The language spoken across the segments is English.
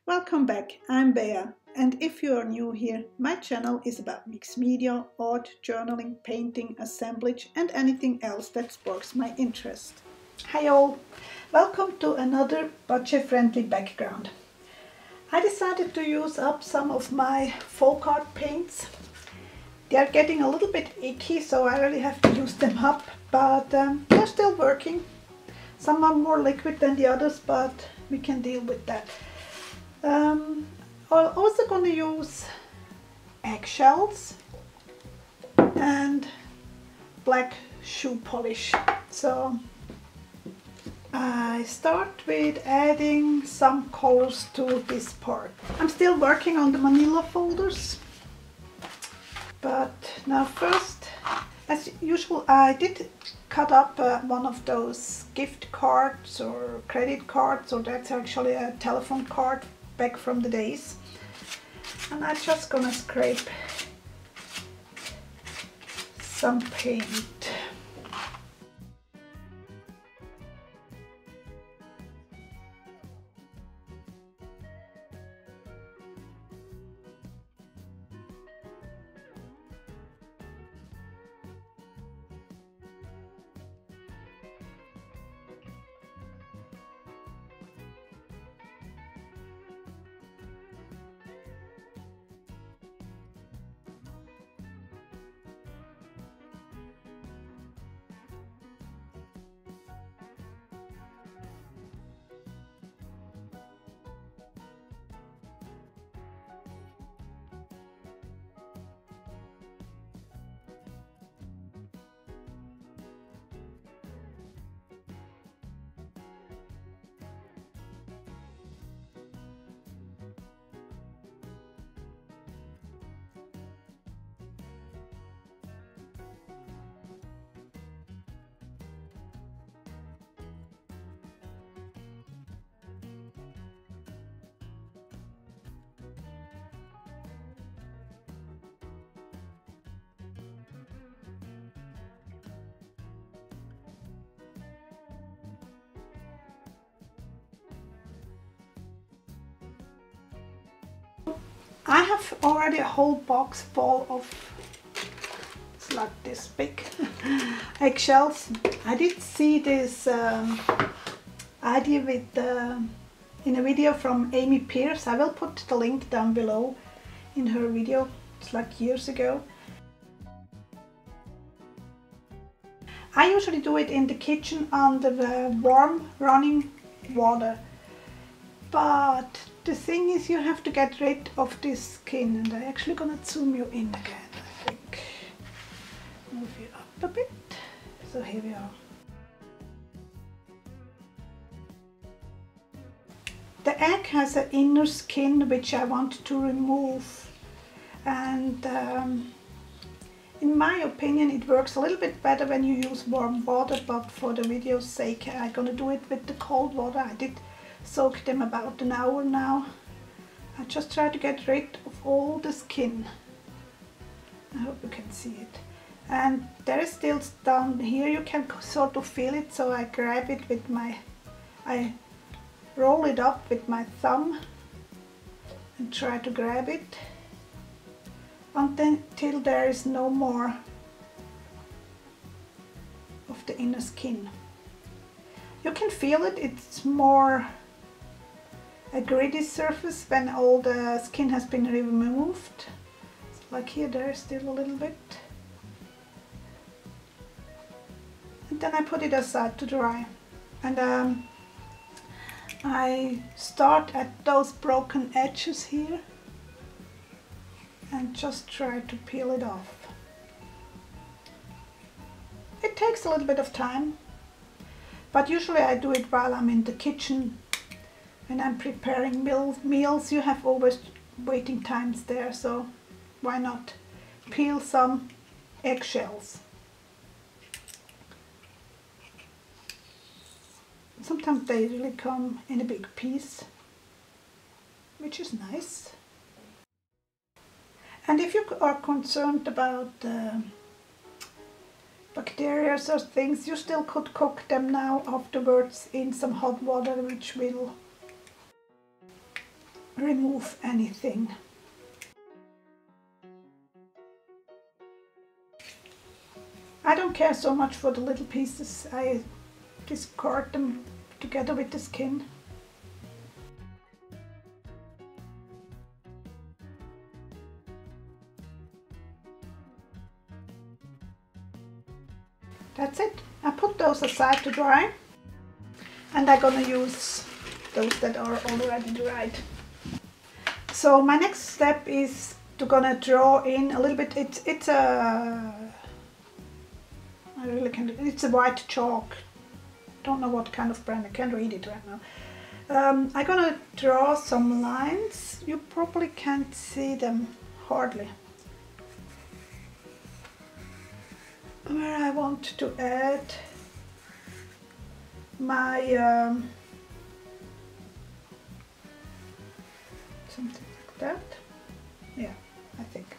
Welcome back, I'm Bea, and if you are new here, my channel is about mixed media, art, journaling, painting, assemblage and anything else that sparks my interest. Hi all, welcome to another budget-friendly background. I decided to use up some of my folk art paints. They are getting a little bit icky, so I really have to use them up, but they're still working. Some are more liquid than the others, but we can deal with that. I'm also going to use eggshells and black shoe polish. So I start with adding some colors to this part. I'm still working on the manila folders, but now first, as usual, I did cut up one of those gift cards or credit cards, or that's actually a telephone card back from the days, and I'm just gonna scrape some paint. I have already a whole box full of, it's like this big, eggshells. I did see this idea with in a video from Amy Pierce. I will put the link down below in her video. It's like years ago. I usually do it in the kitchen under the warm running water, but the thing is, you have to get rid of this skin, and I'm actually gonna zoom you in again, I think. Move you up a bit. So here we are. The egg has an inner skin which I want to remove, and in my opinion it works a little bit better when you use warm water, but for the video's sake I'm gonna do it with the cold water. I did soak them about an hour now. I just try to get rid of all the skin. I hope you can see it. And there is still down here, you can sort of feel it, so I grab it with I roll it up with my thumb and try to grab it until there is no more of the inner skin. You can feel it, it's more a gritty surface when all the skin has been removed. Like here, there is still a little bit. And then I put it aside to dry. And I start at those broken edges here and just try to peel it off. It takes a little bit of time, but usually I do it while I'm in the kitchen. When I'm preparing meals, you have always waiting times there, so why not peel some eggshells? Sometimes they really come in a big piece, which is nice. And if you are concerned about bacteria or things, you still could cook them now afterwards in some hot water, which will remove anything. I don't care so much for the little pieces. I discard them together with the skin. That's it. I put those aside to dry, and I'm gonna use those that are already dried. So my next step is to gonna draw in a little bit. It's a I really can't. It's a white chalk. Don't know what kind of brand. I can't read it right now. I'm gonna draw some lines. You probably can't see them hardly. Where I want to add my something like that. Yeah, I think.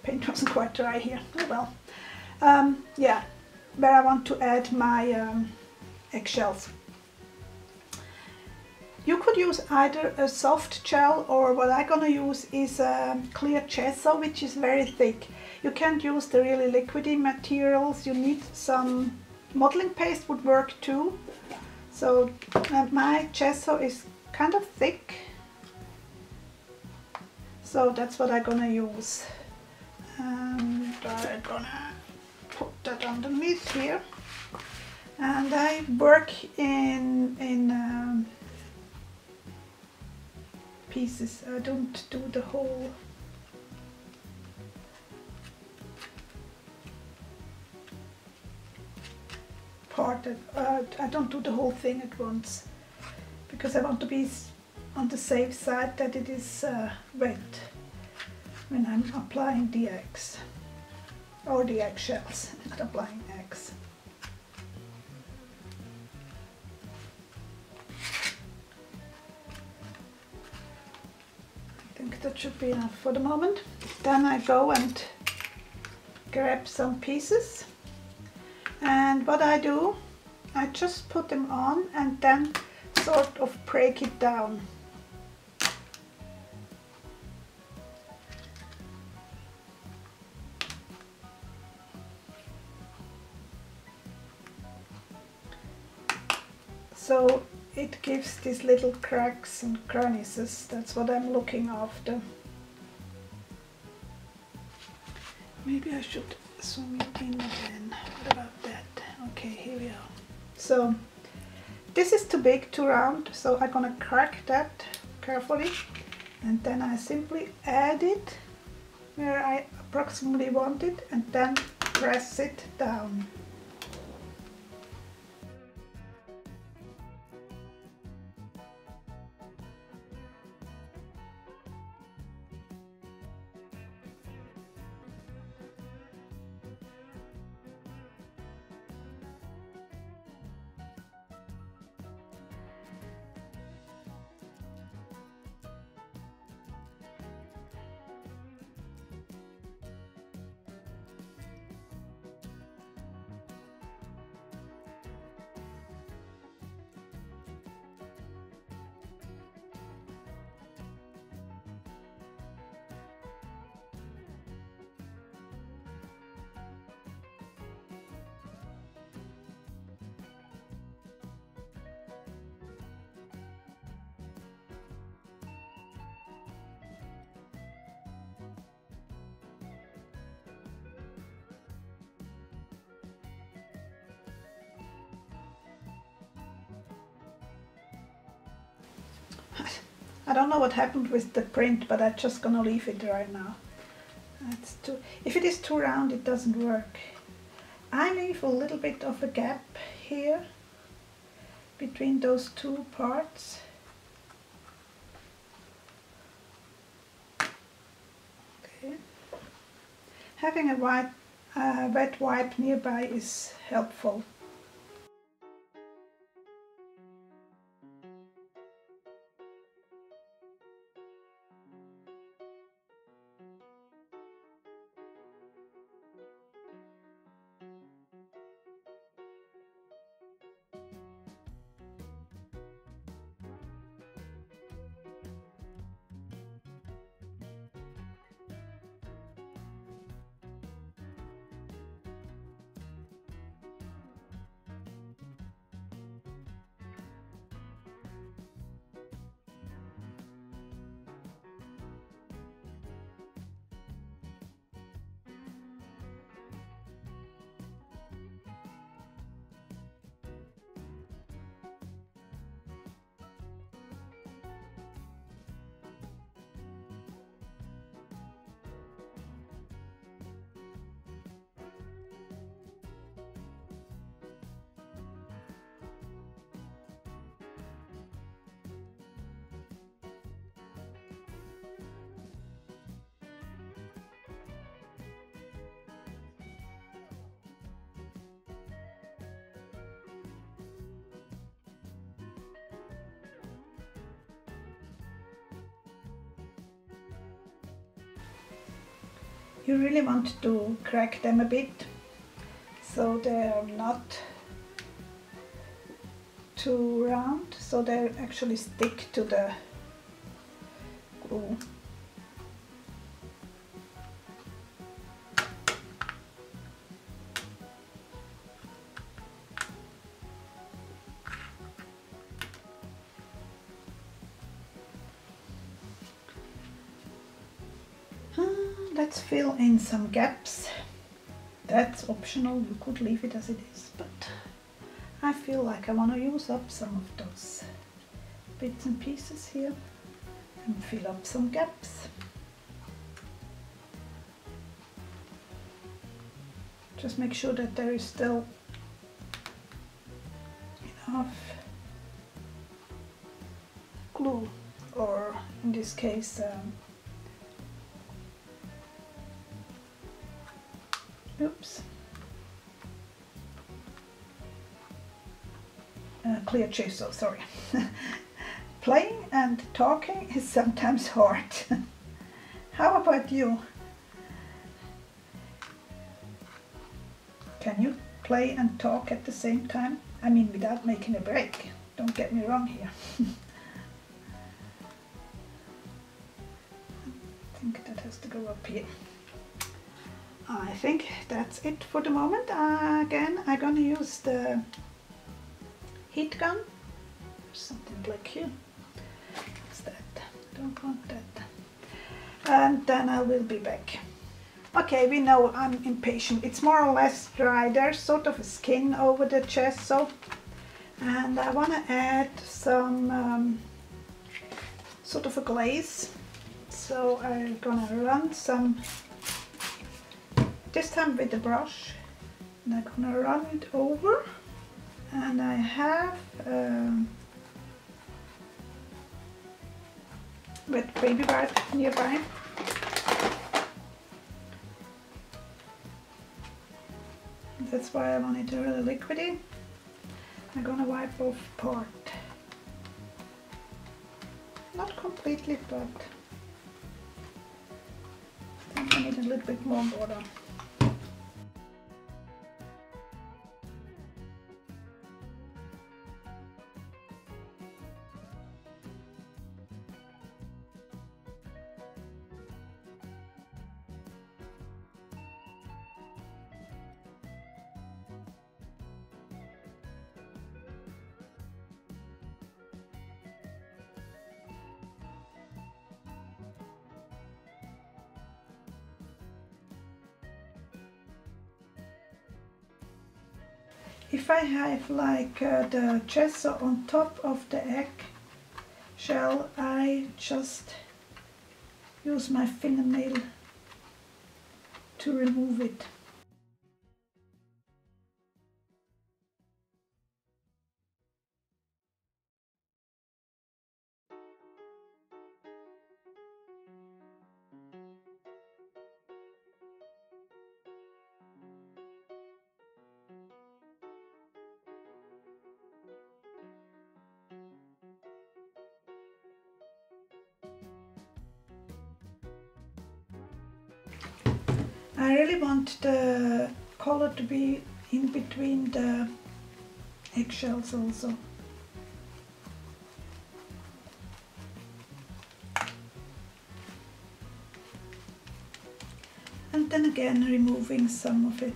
Paint wasn't quite dry here. Oh well. Yeah, where I want to add my eggshells. You could use either a soft gel, or what I'm gonna use is a clear gesso, which is very thick. You can't use the really liquidy materials. You need some modeling paste would work too. So my gesso is kind of thick. So that's what I'm gonna use. And I'm gonna put that underneath here. And I work in pieces. I don't do the whole part. I don't do the whole thing at once because I want to be on the safe side that it is wet when I'm applying the eggs or the eggshells, not applying eggs. I think that should be enough for the moment. Then I go and grab some pieces, and what I do, I just put them on and then sort of break it down. So it gives these little cracks and crevices. That's what I'm looking after. Maybe I should zoom it in again. What about that? Okay, here we are. So this is too big, too round, so I'm gonna crack that carefully, and then I simply add it where I approximately want it, and then press it down. I don't know what happened with the print, but I'm just gonna leave it right now. If it is too round, it doesn't work. I leave a little bit of a gap here between those two parts. Okay. Having a wet wipe nearby is helpful. You really want to crack them a bit so they are not too round, so they actually stick to the glue. Let's fill in some gaps. That's optional, you could leave it as it is, but I feel like I want to use up some of those bits and pieces here and fill up some gaps. Just make sure that there is still enough glue, or in this case clear gesso, sorry. Playing and talking is sometimes hard. How about you? Can you play and talk at the same time? I mean, without making a break. Don't get me wrong here. I think that has to go up here. I think that's it for the moment. Again, I'm gonna use the heat gun. Something black here. What's that? Don't want that. And then I will be back. Okay, we know I'm impatient. It's more or less dry. There's sort of a skin over the gesso, and I want to add some sort of a glaze. So I'm gonna run some, this time with the brush, and I'm gonna run it over. And I have wet baby wipe nearby. That's why I want it really liquidy. I'm gonna wipe off part. Not completely, but I think I need a little bit more water. If I have like the gesso on top of the egg shell, I just use my fingernail to remove it. I really want the color to be in between the eggshells also. And then again removing some of it.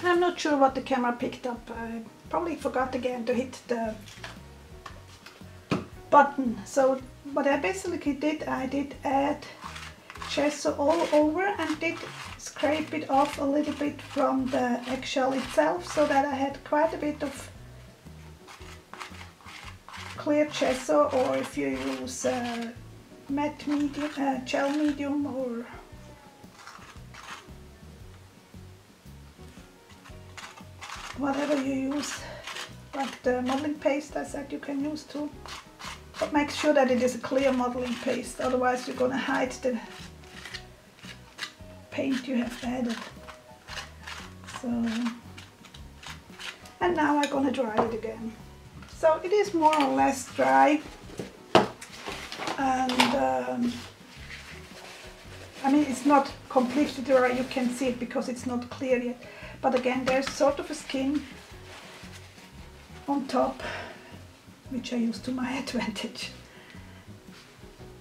I'm not sure what the camera picked up. I probably forgot again to hit the button. So what I basically did, I did add gesso all over and did scrape it off a little bit from the eggshell itself, so that I had quite a bit of clear gesso, or if you use matte medium, gel medium, or whatever you use, like the modeling paste I said you can use too. But make sure that it is a clear modeling paste, otherwise you're gonna hide the paint you have added. So, and now I'm gonna dry it again. So it is more or less dry, and I mean, it's not completely dry, you can see it because it's not clear yet, but again there's sort of a skin on top, which I use to my advantage.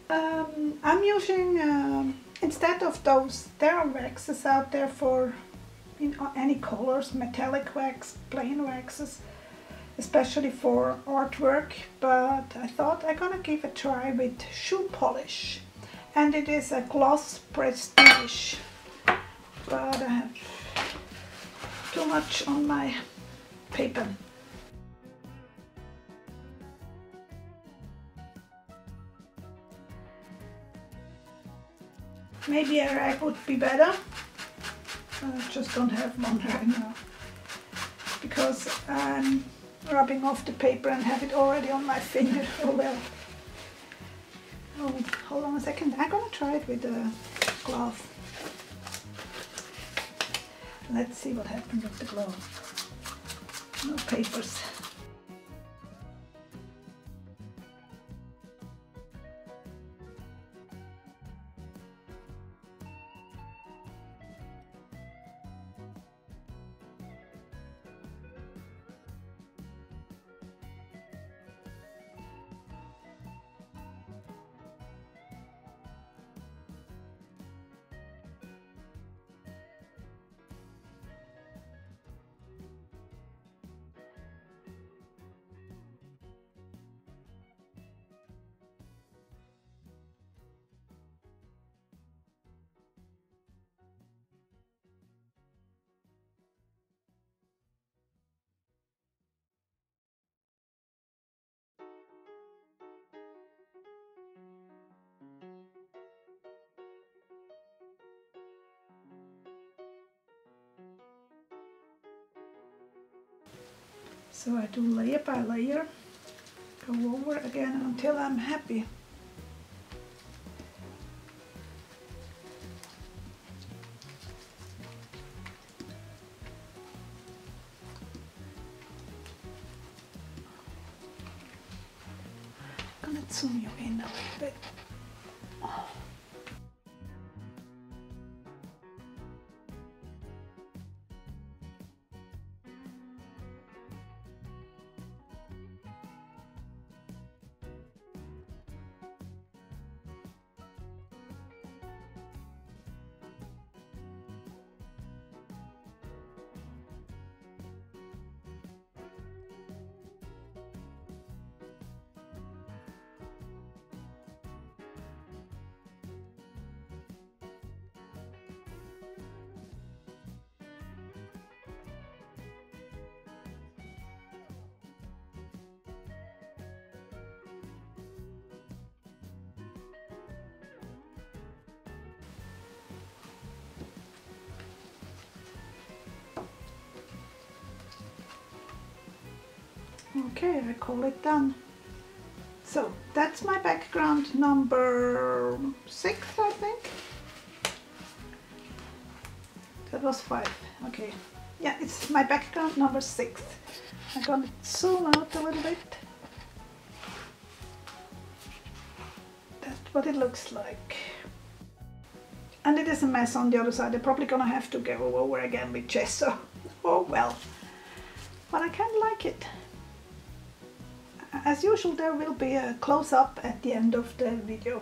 I'm using, instead of those, there are waxes out there for in any colors, metallic wax, plain waxes, especially for artwork, but I thought I'm gonna give a try with shoe polish, and it is a gloss prestige, but I have too much on my paper. Maybe a rag would be better. I just don't have one right now because I'm rubbing off the paper and have it already on my finger. Oh well. Oh, hold on a second. I'm gonna try it with a glove. Let's see what happens with the glove. No papers. So I do layer by layer, go over again until I'm happy. I'm gonna zoom you in a little bit. Okay, I call it done. So that's my background number 6, I think. That was 5. Okay. Yeah, it's my background number 6. I'm gonna zoom out a little bit. That's what it looks like. And it is a mess on the other side. I'm probably gonna have to go over again with gesso. Oh well. But I kind of like it. As usual, there will be a close-up at the end of the video.